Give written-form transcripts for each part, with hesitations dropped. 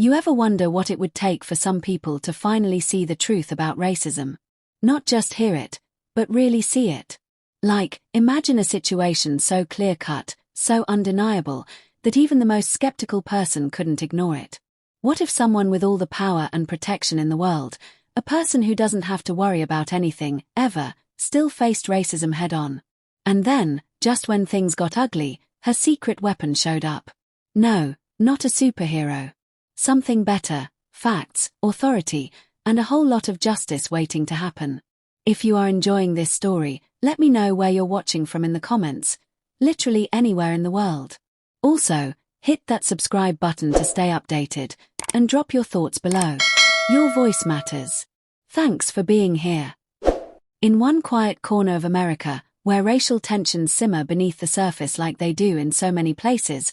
You ever wonder what it would take for some people to finally see the truth about racism? Not just hear it, but really see it. Like, imagine a situation so clear-cut, so undeniable, that even the most skeptical person couldn't ignore it. What if someone with all the power and protection in the world, a person who doesn't have to worry about anything, ever, still faced racism head-on? And then, just when things got ugly, her secret weapon showed up. No, not a superhero. Something better, facts, authority, and a whole lot of justice waiting to happen. If you are enjoying this story, let me know where you're watching from in the comments, literally anywhere in the world. Also, hit that subscribe button to stay updated, and drop your thoughts below. Your voice matters. Thanks for being here. In one quiet corner of America, where racial tensions simmer beneath the surface like they do in so many places,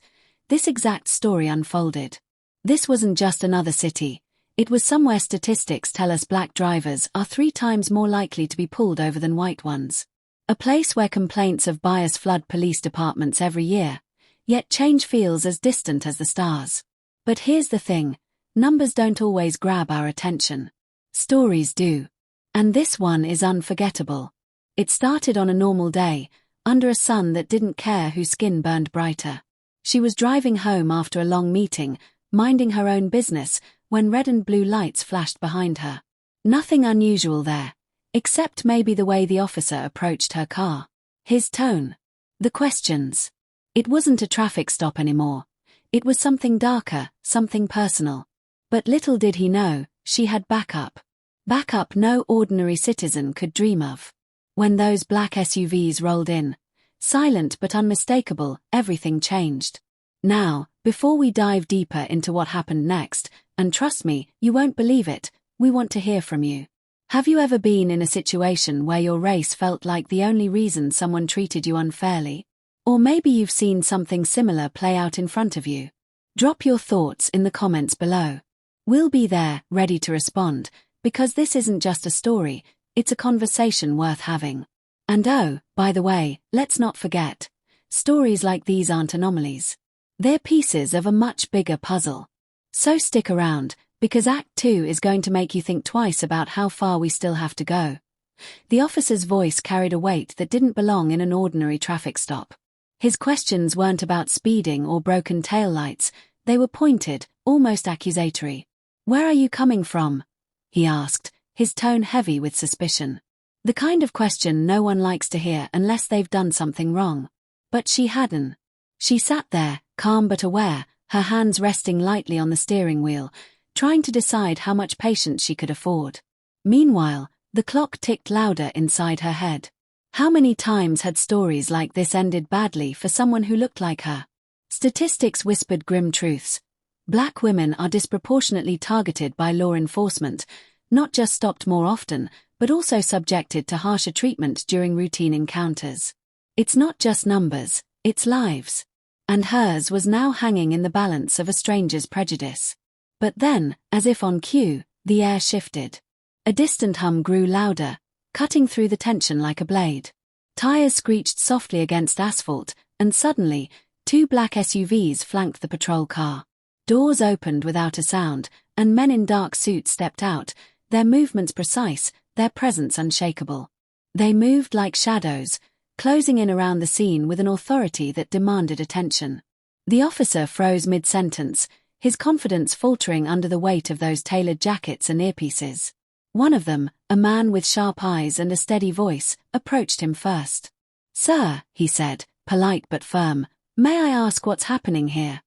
this exact story unfolded. This wasn't just another city. It was somewhere statistics tell us black drivers are 3 times more likely to be pulled over than white ones. A place where complaints of bias flood police departments every year, yet change feels as distant as the stars. But here's the thing, numbers don't always grab our attention. Stories do. And this one is unforgettable. It started on a normal day, under a sun that didn't care whose skin burned brighter. She was driving home after a long meeting, minding her own business, when red and blue lights flashed behind her. Nothing unusual there, except maybe the way the officer approached her car. His tone. The questions. It wasn't a traffic stop anymore. It was something darker, something personal. But little did he know, she had backup. Backup no ordinary citizen could dream of. When those black SUVs rolled in, silent but unmistakable, everything changed. Now, before we dive deeper into what happened next, and trust me, you won't believe it, we want to hear from you. Have you ever been in a situation where your race felt like the only reason someone treated you unfairly? Or maybe you've seen something similar play out in front of you. Drop your thoughts in the comments below. We'll be there, ready to respond, because this isn't just a story, it's a conversation worth having. And oh, by the way, let's not forget, stories like these aren't anomalies. They're pieces of a much bigger puzzle. So stick around, because Act 2 is going to make you think twice about how far we still have to go. The officer's voice carried a weight that didn't belong in an ordinary traffic stop. His questions weren't about speeding or broken taillights, they were pointed, almost accusatory. "Where are you coming from?" he asked, his tone heavy with suspicion. The kind of question no one likes to hear unless they've done something wrong. But she hadn't. She sat there, calm but aware, her hands resting lightly on the steering wheel, trying to decide how much patience she could afford. Meanwhile, the clock ticked louder inside her head. How many times had stories like this ended badly for someone who looked like her? Statistics whispered grim truths. Black women are disproportionately targeted by law enforcement, not just stopped more often, but also subjected to harsher treatment during routine encounters. It's not just numbers, it's lives. And hers was now hanging in the balance of a stranger's prejudice. But then, as if on cue, the air shifted. A distant hum grew louder, cutting through the tension like a blade. Tires screeched softly against asphalt, and suddenly, 2 black SUVs flanked the patrol car. Doors opened without a sound, and men in dark suits stepped out, their movements precise, their presence unshakable. They moved like shadows, closing in around the scene with an authority that demanded attention. The officer froze mid-sentence, his confidence faltering under the weight of those tailored jackets and earpieces. One of them, a man with sharp eyes and a steady voice, approached him first. "Sir," he said, polite but firm, "may I ask what's happening here?"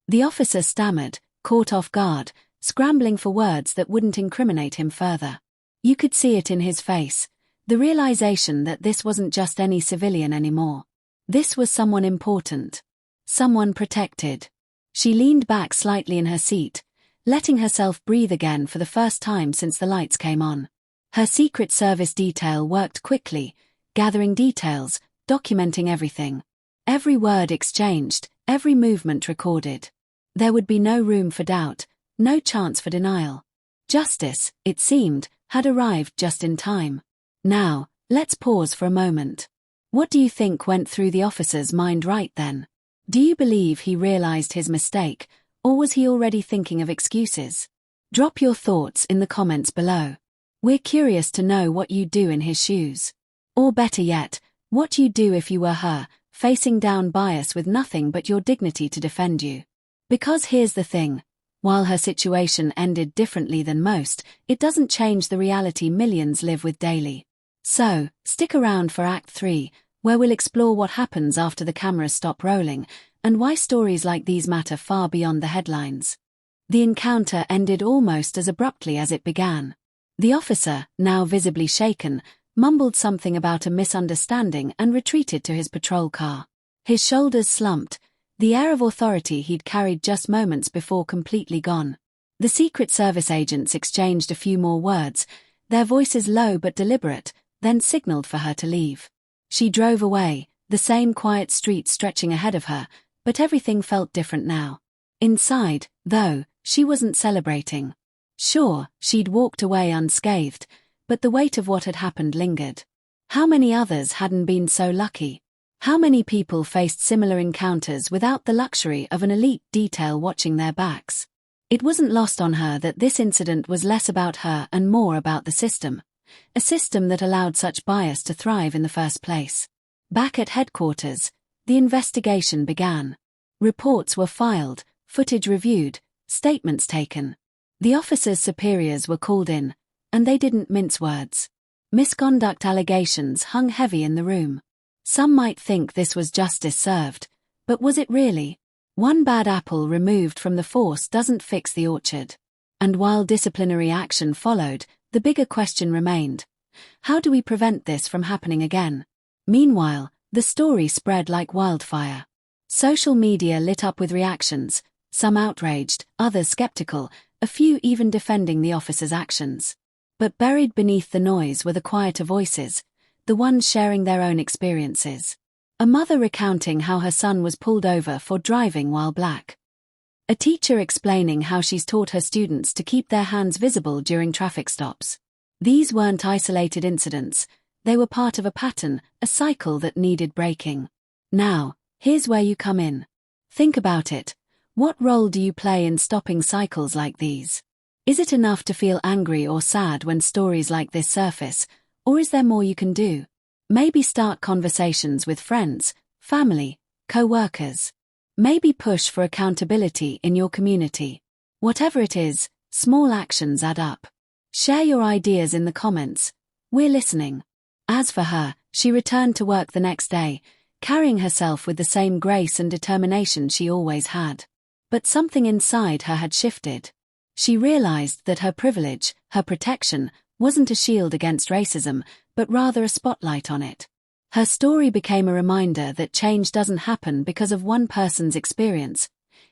The officer stammered, caught off guard, scrambling for words that wouldn't incriminate him further. You could see it in his face, the realization that this wasn't just any civilian anymore. This was someone important. Someone protected. She leaned back slightly in her seat, letting herself breathe again for the first time since the lights came on. Her Secret Service detail worked quickly, gathering details, documenting everything. Every word exchanged, every movement recorded. There would be no room for doubt, no chance for denial. Justice, it seemed, had arrived just in time. Now, let's pause for a moment. What do you think went through the officer's mind right then? Do you believe he realized his mistake, Or was he already thinking of excuses? Drop your thoughts in the comments below. We're curious to know what you'd do in his shoes. Or better yet, what you'd do if you were her, facing down bias with nothing but your dignity to defend you. Because here's the thing. While her situation ended differently than most, it doesn't change the reality millions live with daily. So, stick around for Act 3, where we'll explore what happens after the cameras stop rolling, and why stories like these matter far beyond the headlines. The encounter ended almost as abruptly as it began. The officer, now visibly shaken, mumbled something about a misunderstanding and retreated to his patrol car. His shoulders slumped, the air of authority he'd carried just moments before completely gone. The Secret Service agents exchanged a few more words, their voices low but deliberate, then signaled for her to leave. She drove away, the same quiet street stretching ahead of her, but everything felt different now. Inside, though, she wasn't celebrating. Sure, she'd walked away unscathed, but the weight of what had happened lingered. How many others hadn't been so lucky? How many people faced similar encounters without the luxury of an elite detail watching their backs? It wasn't lost on her that this incident was less about her and more about the system. A system that allowed such bias to thrive in the first place. Back at headquarters, the investigation began. Reports were filed, footage reviewed, statements taken. The officers' superiors were called in, and they didn't mince words. Misconduct allegations hung heavy in the room. Some might think this was justice served, but was it really? One bad apple removed from the force doesn't fix the orchard. And while disciplinary action followed, the bigger question remained. How do we prevent this from happening again? Meanwhile, the story spread like wildfire. Social media lit up with reactions, some outraged, others skeptical, a few even defending the officer's actions. But buried beneath the noise were the quieter voices, the ones sharing their own experiences. A mother recounting how her son was pulled over for driving while black. A teacher explaining how she's taught her students to keep their hands visible during traffic stops. These weren't isolated incidents, they were part of a pattern, a cycle that needed breaking. Now, here's where you come in. Think about it. What role do you play in stopping cycles like these? Is it enough to feel angry or sad when stories like this surface, or is there more you can do? Maybe start conversations with friends, family, co-workers. Maybe push for accountability in your community. Whatever it is, small actions add up. Share your ideas in the comments. We're listening. As for her, she returned to work the next day, carrying herself with the same grace and determination she always had. But something inside her had shifted. She realized that her privilege, her protection, wasn't a shield against racism, but rather a spotlight on it. Her story became a reminder that change doesn't happen because of one person's experience.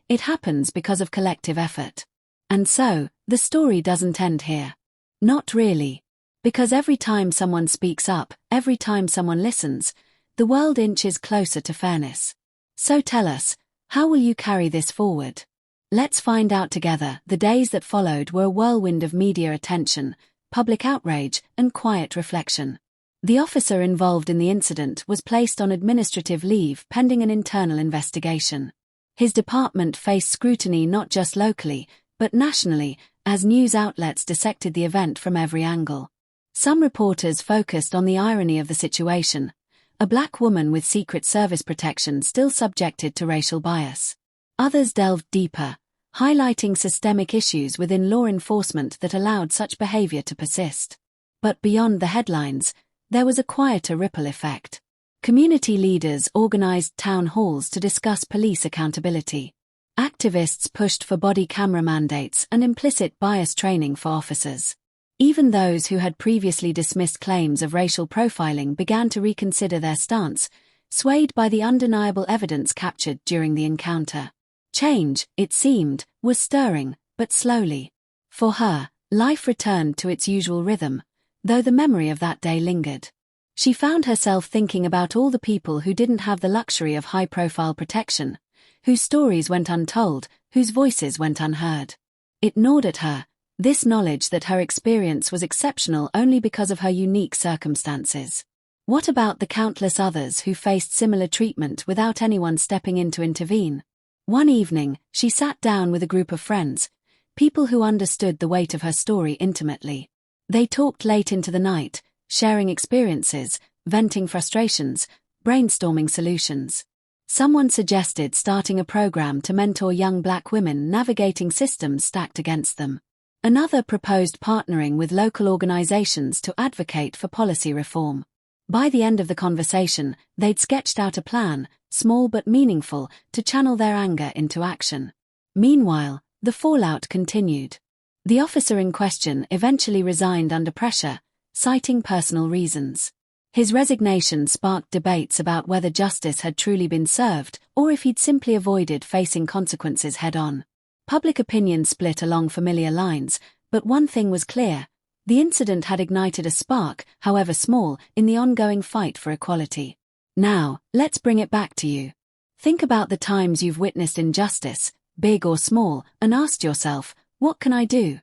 It happens because of collective effort. And so, the story doesn't end here. Not really. Because every time someone speaks up, every time someone listens, the world inches closer to fairness. So tell us, how will you carry this forward? Let's find out together. The days that followed were a whirlwind of media attention, public outrage, and quiet reflection. The officer involved in the incident was placed on administrative leave pending an internal investigation. His department faced scrutiny not just locally, but nationally, as news outlets dissected the event from every angle. Some reporters focused on the irony of the situation. A black woman with Secret Service protection still subjected to racial bias. Others delved deeper, highlighting systemic issues within law enforcement that allowed such behavior to persist. But beyond the headlines, there was a quieter ripple effect. Community leaders organized town halls to discuss police accountability. Activists pushed for body camera mandates and implicit bias training for officers. Even those who had previously dismissed claims of racial profiling began to reconsider their stance, swayed by the undeniable evidence captured during the encounter. Change, it seemed, was stirring, but slowly. For her, life returned to its usual rhythm, though the memory of that day lingered. She found herself thinking about all the people who didn't have the luxury of high-profile protection, whose stories went untold, whose voices went unheard. It gnawed at her, this knowledge that her experience was exceptional only because of her unique circumstances. What about the countless others who faced similar treatment without anyone stepping in to intervene? One evening, she sat down with a group of friends, people who understood the weight of her story intimately. They talked late into the night, sharing experiences, venting frustrations, brainstorming solutions. Someone suggested starting a program to mentor young Black women navigating systems stacked against them. Another proposed partnering with local organizations to advocate for policy reform. By the end of the conversation, they'd sketched out a plan, small but meaningful, to channel their anger into action. Meanwhile, the fallout continued. The officer in question eventually resigned under pressure, citing personal reasons. His resignation sparked debates about whether justice had truly been served or if he'd simply avoided facing consequences head-on. Public opinion split along familiar lines, but one thing was clear: the incident had ignited a spark, however small, in the ongoing fight for equality. Now, let's bring it back to you. Think about the times you've witnessed injustice, big or small, and asked yourself, what can I do?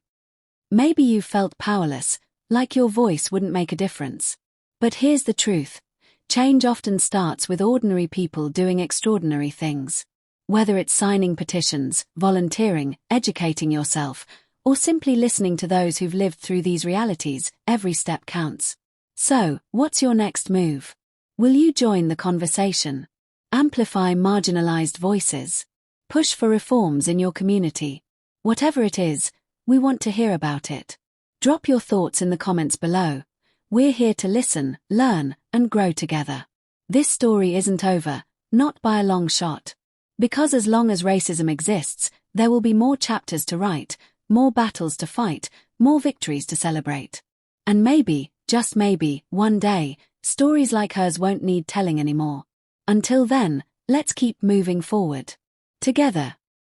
Maybe you've felt powerless, like your voice wouldn't make a difference. But here's the truth: change often starts with ordinary people doing extraordinary things. Whether it's signing petitions, volunteering, educating yourself, or simply listening to those who've lived through these realities, every step counts. So, what's your next move? Will you join the conversation? Amplify marginalized voices? Push for reforms in your community? Whatever it is, we want to hear about it. Drop your thoughts in the comments below. We're here to listen, learn, and grow together. This story isn't over, not by a long shot. Because as long as racism exists, there will be more chapters to write, more battles to fight, more victories to celebrate. And maybe, just maybe, one day, stories like hers won't need telling anymore. Until then, let's keep moving forward. Together.